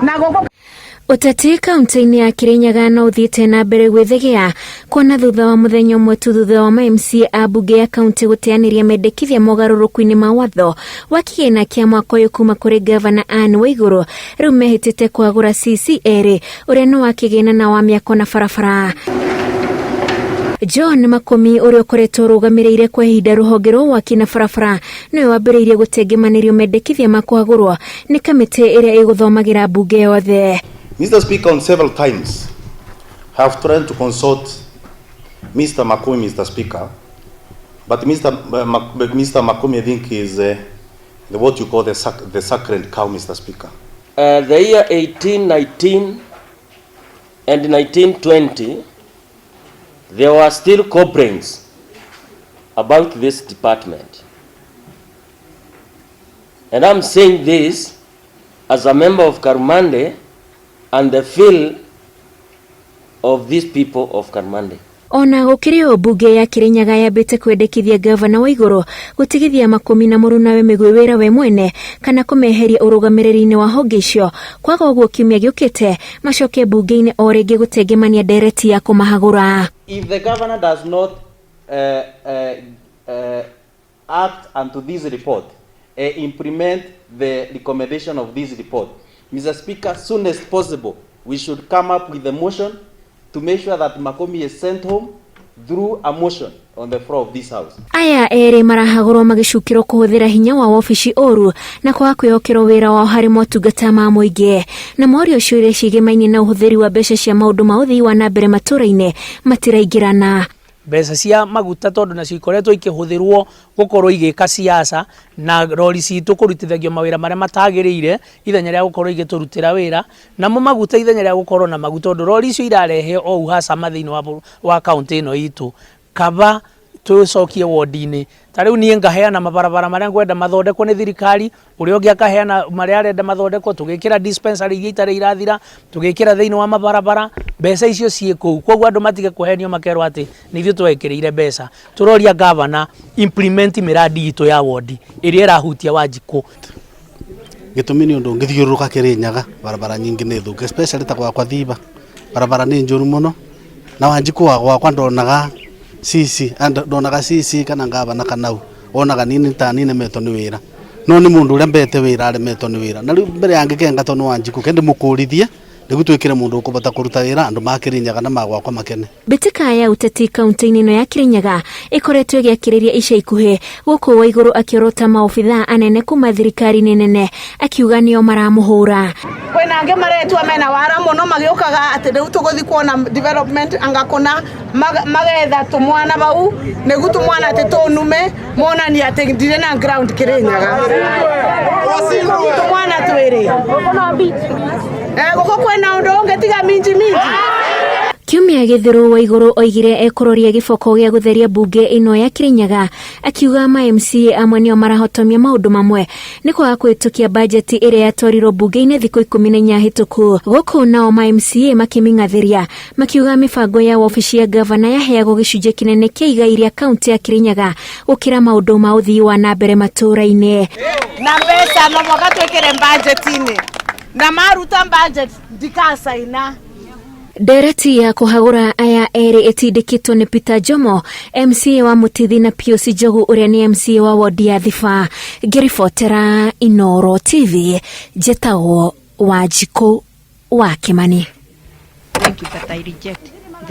na goko Uteti kaunti-ini ya Kirinyaga no uthiite na mbere gwithegea kuona thutha wa muthenya umwe tu thutha wa MCA a bunge ya kaunti guteaniria mendekithia mogaruruku-ini ma watho wa kigina kia mwaka uyu kuma kuri Gavana Anne Waiguru riu mehitite kwagura CCR uria no wa kigina na wa miako na barabara. John Makomi uria ukoretwo rugamireire kwa ihinda ruhonge rwa waki na barabara niwe wambiriirie gutengemanirio mendekithia ma kwagurwa ni kamiti iria iguthomagira bunge yothe. Mr. Speaker, on several times have tried to consult Mr. Makomi, Mr. Speaker, but Mr. Makomi, I think, is what you call the sacred cow, Mr. Speaker. The year 1819 and 1920, there were still complaints about this department. And I'm saying this as a member of Karumande and the feel of these people of Karumande. Ona gukirio bunge ya Kirinyaga yambite kwendekithia Gavana Waiguru gutigithia Makomi na murunawe migwi wira we mwene kana kumeheria urugamiriri-ini wa honge icio kwaga uguo kiumia giukite macoke bunge-ini o ringi gutengemania ndereti ya kumahagura. If the governor does not act unto this report, implement the recommendation of this report, Mr. Speaker, soon as possible, we should come up with a motion to make sure that Makomi is sent home through a motion on the floor of this house. Aya ere marahagurwo magicukirwo kuhuthira hinya wa ofici oru na kwa kwihokero wira wa hari motungata ma muingi na morio ucio iria cigemaine na uhuthiri wa mbeca cia maundu ma uthii wa na mbere matura-ini matiraingirana. Mbeca cia maguta tondu na cikoretwo ikihuthirwo gukorwo igika siasa na rori citu kurutithagio mawira maria matagirire ithenya ria gukorwo igiturutira wira na mo maguta ithenya ria gukorwo na maguta tondu rori icio irarehe o uhasa mathini wa county ino itu kaba tucokie wodi-ini tariu nie ngaheana mabarabara maria ngwenda mathondekwo ni thirikari uria ungi akaheana maria arenda mathondekwo tugikira dispensary iria itari irathira tugikira thiini wa mabarabara mbeca icio cie kuu koguo andu matige kuhenio makerwo ati ni ithuĩ twekireire mbeca turoria governor implement miradi itu ya wodi iria irahutia Wanjiku gitumi ni undu ngithiuruka Kirinyaga barabara nyingi ni thuke especially ta kwa Thiba barabara ni njuru muno na Wanjiku wakwa ndonaga sisi ndonaga sisi kana ngavana kanau onaga nini ta nini meto ni wira no ni mundu uria mbete wira ari meto ni wira na riu mbere yange kenga to ni Wanjiku kende mukurithie nigu twikire mundu ukubota kuruta wira andu makirinyaga na magwakwa makene. Bitika ya uteti kaunti-ini ino ya Kirinyaga ikoretwo igiakiriria ica ikuhi guku Waiguru akiorota maofitha anene kuma thirikari nene akiuga nio maramuhura. kwena ange maretwa mena wara muno magiukaga ati riu tuguthi kuona development angakona magetha tumwana bau nigu tumwana ati tunume mona ni ati ndire na ground Kirinyaga tumwana twiri guko kwena undu ungetiga minji Kiumia githiru Waiguru oigire ekuroria giboko gia gutheria bunge ino ya Kirinyaga akiuga ma MCA amwe nio marahotomia maundu mamwe ni kwa kwitukia budget iria yatwarirwo bunge-ini thiku 14 hituku guku nao ma MCA makimingathiria makiuga mibango ya ofici ya governor yaheagwo gicunje kinene kia igai ria kaunti ya Kirinyaga gukira maundu ma uthii wa na mbere matura-ini na mbeca no moga twikire budget-ini na maruta budget ndikasaina. Dereti ya kuhagura aya eri etindikitwo ni Peter Jomo MCA wa Mutithi na Pius Jogu uria ni MCA wa wodi ya Thiba. Ngiribotera Inooro TV Njetago Wanjiku wa Kimani. Thank you, but I reject the